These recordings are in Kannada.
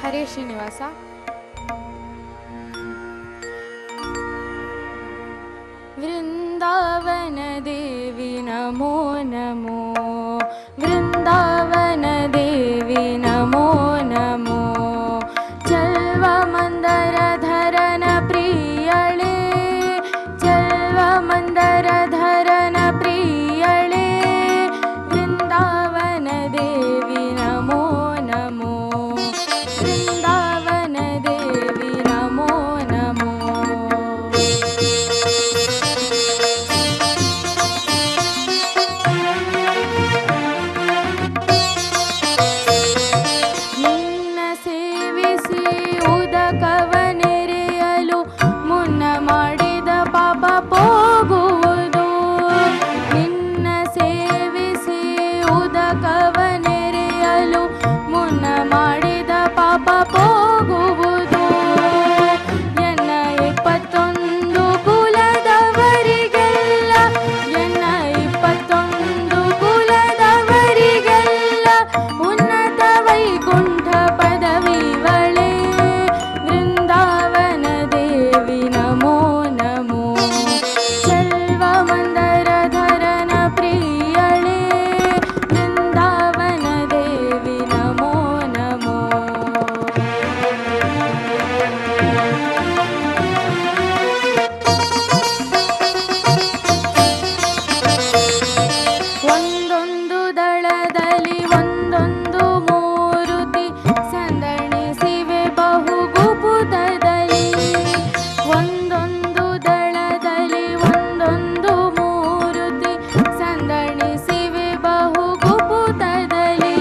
ಹರೇ ಶ್ರೀನಿವಾಸ. ವೃಂದಾವನ ದೇವಿ ನಮೋ ನಮೋ, ವೃಂದಾವನ ದೇವಿ ನಮೋ ನಮೋ, ಚಲ್ವ ಮಂದರ ಧರನ ಪ್ರಿಯಳೇ, ಚಲ್ವ ಮಂದರ ಧರನ ಪ್ರಿಯಳೇ, ವೃಂದಾವನ ದೇವಿ ನಮೋ ನಮೋ, ವೃಂದಾವನ ದೇವಿ ನಮೋ ನಮೋ. ನಿನ್ನ ಸೇವಿಸಿ ಉದಕವನೆರೆಯಲು ಮುನ್ನ ಮಾಡಿದ ಪಾಪ ಹೋಗುವುದು, ನಿನ್ನ ಸೇವಿಸಿ ಉದಕವನೆರೆಯಲು ಮುನ್ನ ಮಾಡಿದ ಪಾಪ ಹೋಗುವುದು. ಎನ್ನ 21 ಕುಲದವರಿಗೆಲ್ಲ, ಎನ್ನ 21 ಕುಲದವರಿಗೆಲ್ಲ ಉನ್ನತ ವೈಕುಂಠ ಪದವಿವಳೆ, ವೃಂದಾವನ ದೇವಿ ನಮೋ ನಮೋ, ಚಲ್ವ ಮಂದರ ಧರನ ಪ್ರಿಯಳೇ, ವೃಂದಾವನ ದೇವಿ ನಮೋ ನಮೋ. ಒಂದೊಂದು ದಳದಲ್ಲಿ ಒಂದೊಂದು ಮೂರುತಿ ಸಂದಣಿಸಿವೆ ಬಹುಗುಪುತದಲ್ಲಿ, ಒಂದೊಂದು ದಳದಲ್ಲಿ ಒಂದೊಂದು ಮೂರುತಿ ಸಂದಣಿಸಿವೆ ಬಹುಗುಪುತದಲ್ಲಿ.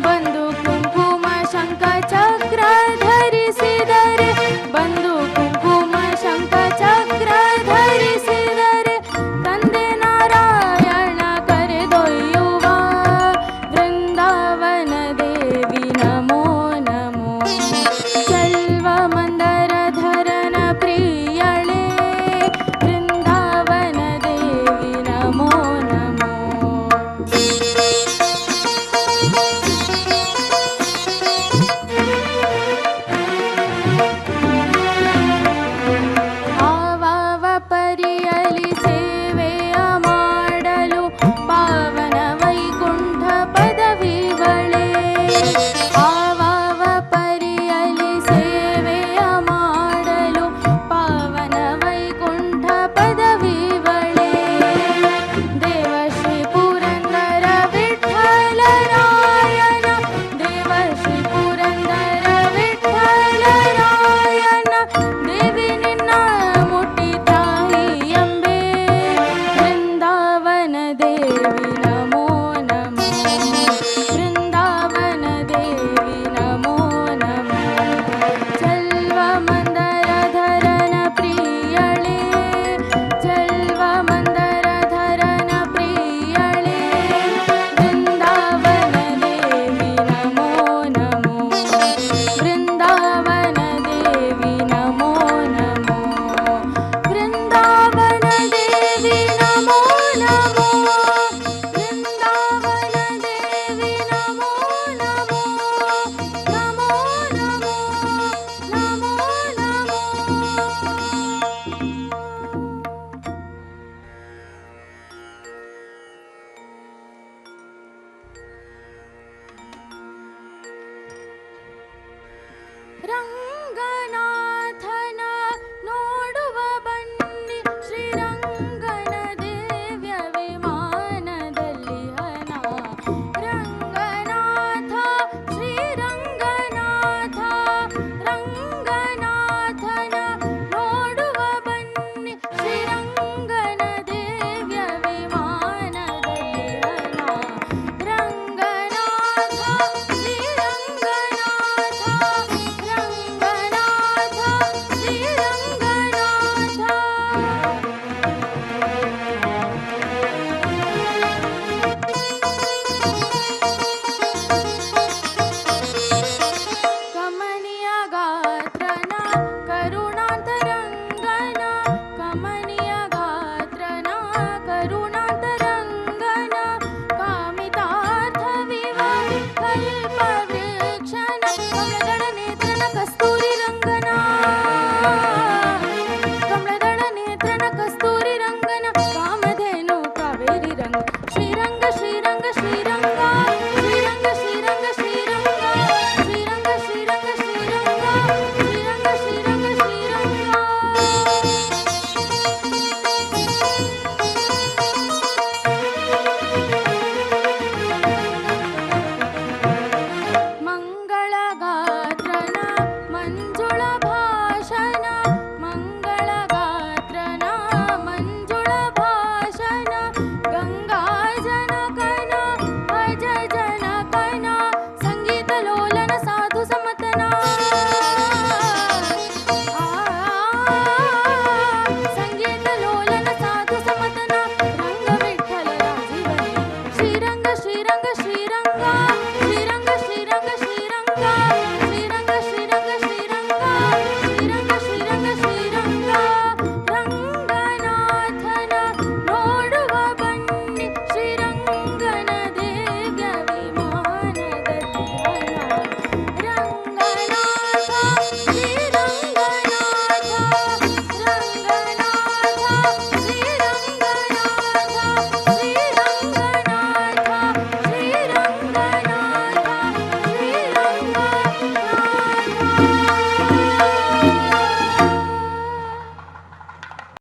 ಬಂದು ಕುಂಕುಮ ಶಂಖ ಚಕ್ರ ಧರಿಸಿದರೆ, ಬಂದು ಕುಂಕುಮ ಶಂಖ ಚಕ್ರ ಧರಿಸಿದರೆ ತಂದೆ ನಾರಾಯಣ ಕರೆದೊಯ್ಯುವ, ವೃಂದಾವನ ದೇವಿ ನಮೋ ನಮೋ, ಚಲ್ವ ಮಂದರ ಧರನ ಪ್ರಿಯಳೇ, ವೃಂದಾವನ ದೇವಿ ನಮೋ ನಮೋ. ಆವಾವ ಪರಿಯಲಿ ಸೇವೆಯ ಮಾಡಲು ಪಾವನ ವೈಕುಂಠ ಪದವಿವಳೆ, ಆವಾವ ಪರಿಯಲಿ ಸೇವೆಯ ಮಾಡಲು ಪಾವನ ವೈಕುಂಠ ಪದವಿವಳೆ. ದೇವಶ್ರೀ ಪುರಂದರ ವಿಠ್ಠಲರಾಯನ, ದೇವಶ್ರೀ ಪುರಂದರ ವಿಠ್ಠಲರಾಯನ, ದೇವಿ ನಿನ್ನ ಮುಟ್ಟಿ ತಾಯಿ ಎಂಬೆ, ವೃಂದಾವನ ದೇವಿ ನಮೋ ನಮೋ, ವೃಂದಾವನ ದೇವಿ ನಮೋ ನಮೋ, ಚಲ್ವ ಮಂದರ ಧರನ ಪ್ರಿಯಳೇ, ಚಲ್ವ ಮಂದರ ಧರನ ಪ್ರಿಯಳೇ, ವೃಂದಾವನ ದೇವಿ ನಮೋ ನಮೋ, ವೃಂದಾವನ ದೇವಿ ನಮೋ ನಮೋ, ವೃಂದಾವನ ದೇವಿ ನಮೋ ನಮೋ, ವೃಂದಾವನ ದೇವಿ ನಮೋ ನಮೋ, ನಮೋ ನಮೋ, ನಮೋ ನಮೋ. ರಂಗ